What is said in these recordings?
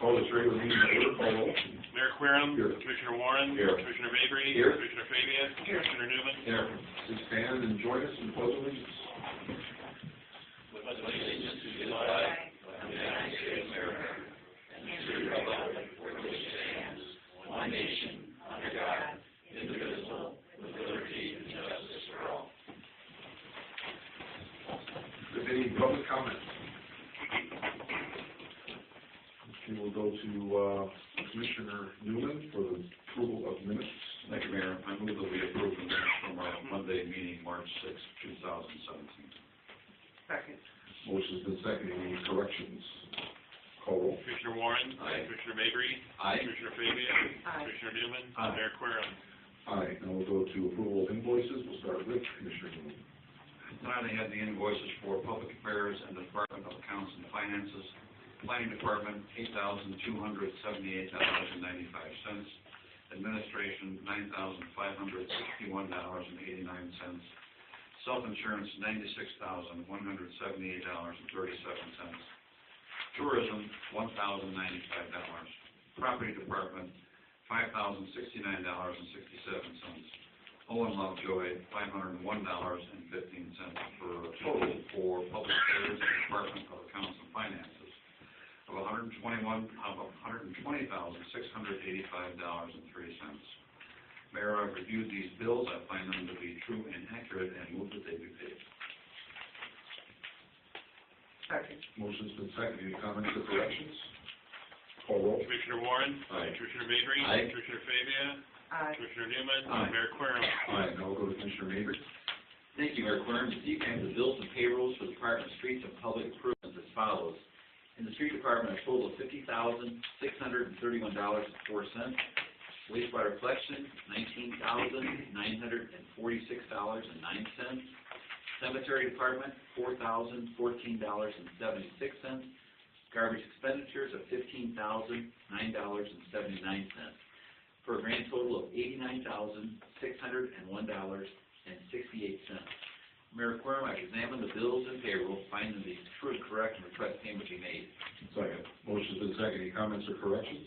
Call this regular meeting to order. Call roll. Mayor Querom. Here. Commissioner Warren. Here. Commissioner Mabry. Here. Commissioner Fabia. Here. Commissioner Newman. Here. Please stand and join us in the pledge of allegiance. With allegiance to the flag of the United States of America and to the republic for which it stands, one nation, under God, indivisible, with liberty and justice for all. If any public comments? We will go to Commissioner Newman for the approval of minutes. Thank you, Mayor. I move that we approve the minutes from our Monday meeting, March 6, 2017. Second. Motion's been seconded. Any corrections? Call roll. Commissioner Warren. Aye. Commissioner Mabry. Aye. Commissioner Fabia. Aye. Commissioner Newman. Aye. Mayor Querom. Aye. Now we'll go to approval of invoices. We'll start with Commissioner Newman. Tonight I had the invoices for Public Affairs and the Department of Accounts and Finances. Planning Department, $8,278.95. Administration, $9,561.89. Self-insurance, $96,178.37. Tourism, $1,095. Property Department, $5,069.67. Owen Lovejoy, $501.15 for a total for Public Affairs and Department of Accounts and Finances of $120,685.03. Mayor, I've reviewed these bills. I find them to be true and accurate and move that they be paid. Second. Motion's been seconded. Any comments or corrections? Call roll. Commissioner Warren. Aye. Commissioner Mabry. Aye. Commissioner Fabia. Aye. Commissioner Newman. Aye. Mayor Querom. Aye. Now we'll go to Commissioner Mabry. Thank you, Mayor Querom. This evening, I have the bills and payrolls for the Department of Streets and Public Improvements as follows. In the Street Department, a total of $50,631.04. Wastewater collection, $19,946.09. Cemetery Department, $4,014.76. Garbage expenditures of $15,009.79. For a grand total of $89,601.68. Mayor Querom, I've examined the bills and payroll, find them to be true and correct, and request payment be made. Second. Motion's been seconded. Any comments or corrections?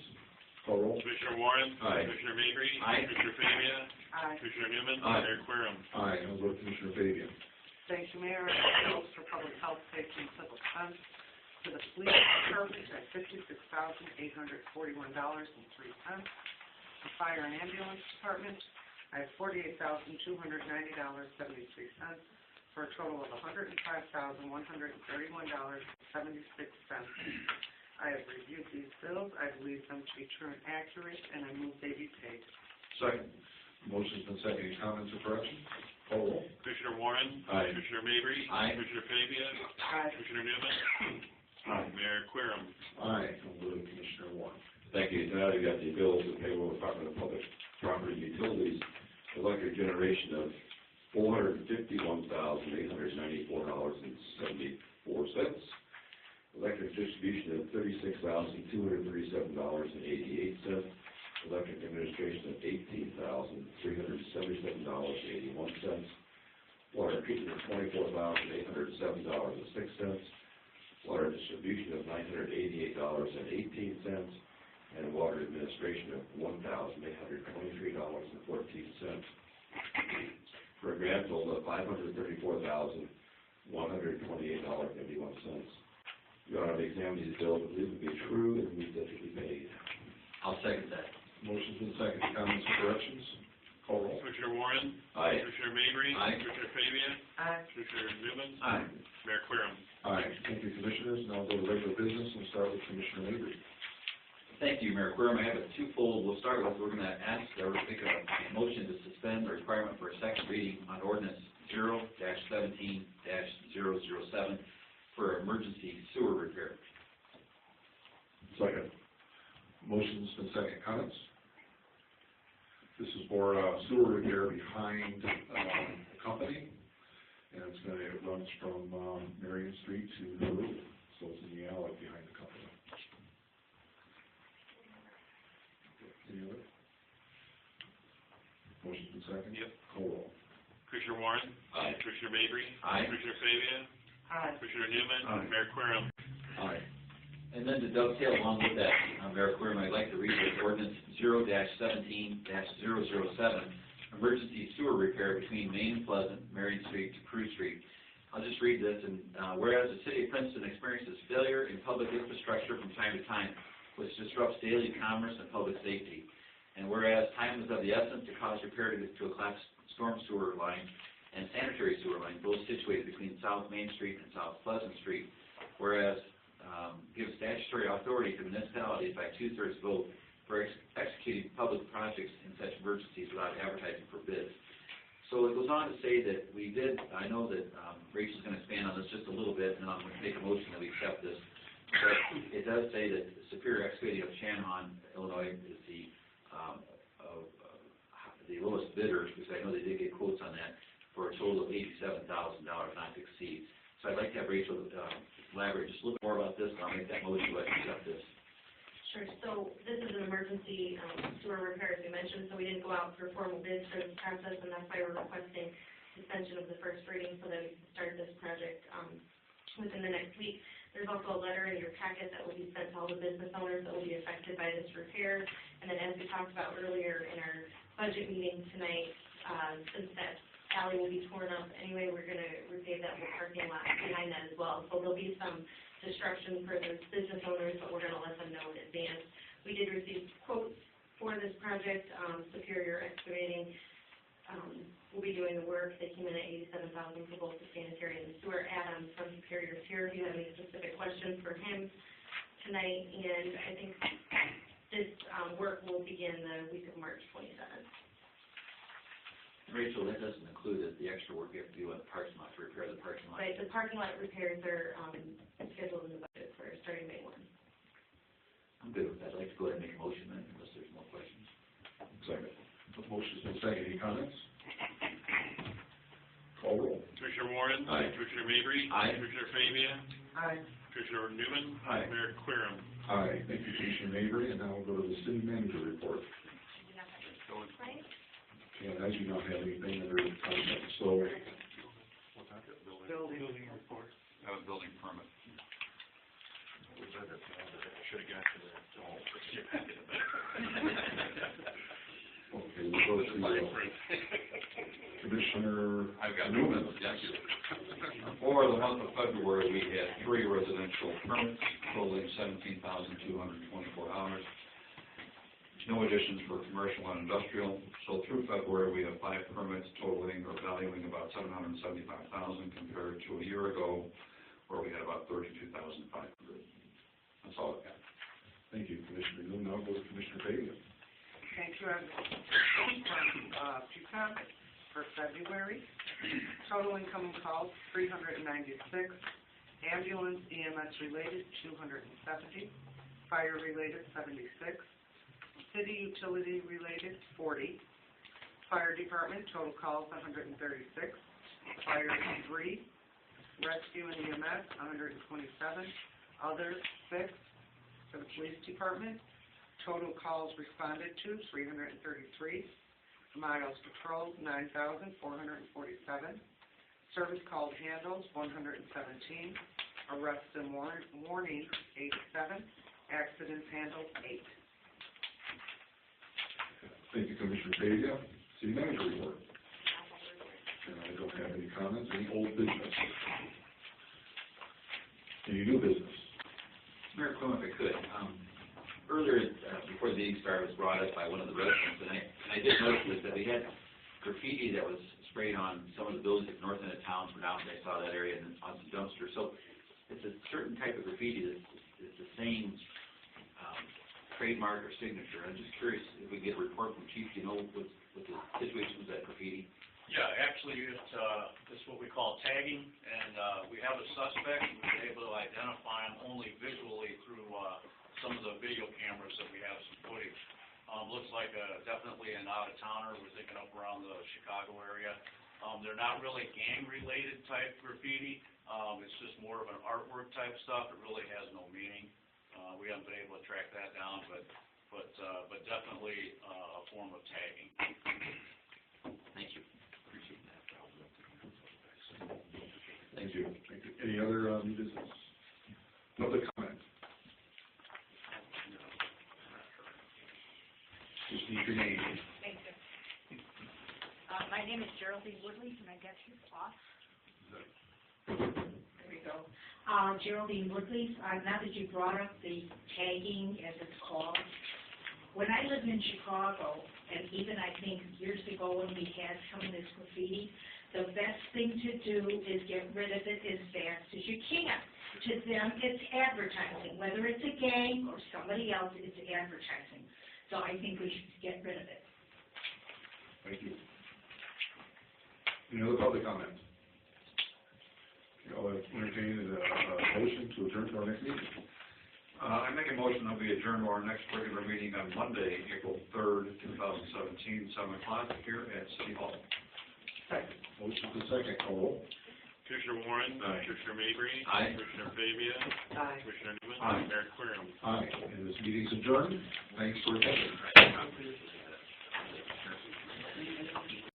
Call roll. Commissioner Warren. Aye. Commissioner Mabry. Aye. Commissioner Fabia. Aye. Commissioner Newman. Aye. Mayor Querom. Aye. Now we'll go to Commissioner Fabia. Thank you, Mayor. Bills for public health, safety, and civil defense for the police department at $56,841.03. The fire and ambulance department, I have $48,290.73 for a total of $105,131.76. I have reviewed these bills. I believe them to be true and accurate, and I move they be paid. Second. Motion's been seconded. Any comments or corrections? Call roll. Commissioner Warren. Aye. Commissioner Mabry. Aye. Commissioner Fabia. Aye. Commissioner Newman. Aye. Mayor Querom. Aye. Now we'll go to Commissioner Warren. Thank you. Tonight I got the bills and payroll Department of Public Property and Utilities, electric generation of $451,894.74. Electric distribution of $36,237.88. Electric administration of $18,377.81. Water treatment of $24,807.06. Water distribution of $988.18. And water administration of $1,823.14. For a grand total of $534,128.81. Your Honor, I examine these bills and believe them to be true and move that they be paid. I'll second that. Motion's been seconded. Comments or corrections? Call roll. Commissioner Warren. Aye. Commissioner Mabry. Aye. Commissioner Fabia. Aye. Commissioner Newman. Aye. Mayor Querom. Aye. Thank you, Commissioners. Now we'll go to regular business and start with Commissioner Mabry. Thank you, Mayor Querom. I have a twofold. We'll start with, we're going to ask, or make a motion to suspend the requirement for a second reading on ordinance 0-17-007 for emergency sewer repair. Second. Motion's been seconded. Comments? This is for sewer repair behind the company, and it runs from Marion Street to the road, so it's in the alley behind the company. Any other? Motion's been seconded? Yep. Call roll. Commissioner Warren. Aye. Commissioner Mabry. Aye. Commissioner Fabia. Aye. Commissioner Newman. Aye. Mayor Querom. Aye. And then to dovetail along with that, Mayor Querim, I'd like to read the ordinance 0-17-007, emergency sewer repair between Main and Pleasant, Marion Street to Crew Street. I'll just read this, and whereas the city of Princeton experiences failure in public infrastructure from time to time, which disrupts daily commerce and public safety, and whereas time is of the essence to cause repair to a class storm sewer line and sanitary sewer line, both situated between South Main Street and South Pleasant Street, whereas gives statutory authority to municipalities by 2/3 vote for executing public projects in such emergencies without advertising for bids. So it goes on to say that we did, I know that Rachel's going to expand on this just a little bit, and I'm going to make a motion that we accept this, but it does say that Superior Excavating of Channahon, Illinois, is the lowest bidder, because I know they did get quotes on that, for a total of $87,000 not to exceed. So I'd like to have Rachel elaborate just a little bit more about this, and I'll make that motion to accept this. Sure, so this is an emergency sewer repair, as we mentioned, so we didn't go out for formal bids for this process, and that's why we're requesting suspension of the first reading so that we can start this project within the next week. There's also a letter in your packet that will be sent to all the business owners that will be affected by this repair, and then as we talked about earlier in our budget meeting tonight, since that alley will be torn up anyway, we're going to repave that whole parking lot behind that as well. So there'll be some disruption for the business owners, but we're going to let them know in advance. We did receive quotes for this project. Superior Excavating will be doing the work. They came in at $87,000 for both the sanitary and the sewer. Adam from Superior is here if you have any specific questions for him tonight. And I think this work will begin the week of March 27th. Rachel, that doesn't include the extra work you have to do on the parking lot, to repair the parking lot. Right, the parking lot repairs are scheduled in the budget for starting May 1. I'm good with that. I'd like to go ahead and make a motion then, unless there's more questions. Second. The motion's been seconded. Any comments? Call roll. Commissioner Warren. Aye. Commissioner Mabry. Aye. Commissioner Fabia. Aye. Commissioner Newman. Aye. Mayor Querim. Aye. Thank you, Commissioner Mabry, and now we'll go to the city manager report. And I do not have anything under concept, so Building. report. That was building permit. Should have got to that. okay, we'll go to Commissioner I've got Newman. Yes. For the month of February, we had 3 residential permits totaling $17,224. No additions for commercial and industrial. So through February, we have 5 permits totaling or valuing about $775,000 compared to a year ago where we had about $32,500. That's all I've got. Thank you, Commissioner Newman. Now we'll go to Commissioner Fabia. Thank you. From PCOG for February. Total incoming calls, 396. Ambulance EMS related, 270. Fire related, 76. City utility related, 40. Fire department, total calls, 136. Fire, 3. Rescue and EMS, 127. Others, 6. For the police department, total calls responded to, 333. Miles patrolled, 9,447. Service called handles, 117. Arrests and warnings, 87. Accidents handled, 8. Thank you, Commissioner Fabia. City manager report. And I don't have any comments. Any old business? Any new business? Mayor Quinn, if I could, earlier, before the meeting started, was brought up by one of the residents, and I did notice that we had graffiti that was sprayed on some of the buildings at the north end of town, from out, I saw that area, and then on some dumpsters. So it's a certain type of graffiti that's the same trademark or signature. I'm just curious if we get a report from Chief, do you know what the situation was at graffiti? Yeah, actually, it's what we call tagging, and we have a suspect. We've been able to identify him only visually through some of the video cameras that we have some footage. Looks like definitely an out-of-towner. We're thinking up around the Chicago area. They're not really gang-related type graffiti. It's just more of an artwork type stuff. It really has no meaning. We haven't been able to track that down, but definitely a form of tagging. Thank you. Appreciate that. Thank you. Thank you. Any other new business? Public comment? Geraldine Woodley, can I get his off? There we go. Geraldine Woodley, now that you brought up the tagging, as it's called, when I lived in Chicago, and even I think years ago when we had some of this graffiti, the best thing to do is get rid of it as fast as you can. To them, it's advertising, whether it's a gang or somebody else, it's advertising. So I think we should get rid of it. Thank you. Any other public comment? I'll entertain a motion to adjourn to our next meeting. I make a motion that we adjourn to our next regular meeting on Monday, April 3rd, 2017, 7 o'clock here at City Hall. Second. Motion to second, call roll. Commissioner Warren. Aye. Commissioner Mabry. Aye. Commissioner Fabia. Aye. Commissioner Newman. Aye. Mayor Querem. Aye, and this meeting's adjourned. Thanks for attending.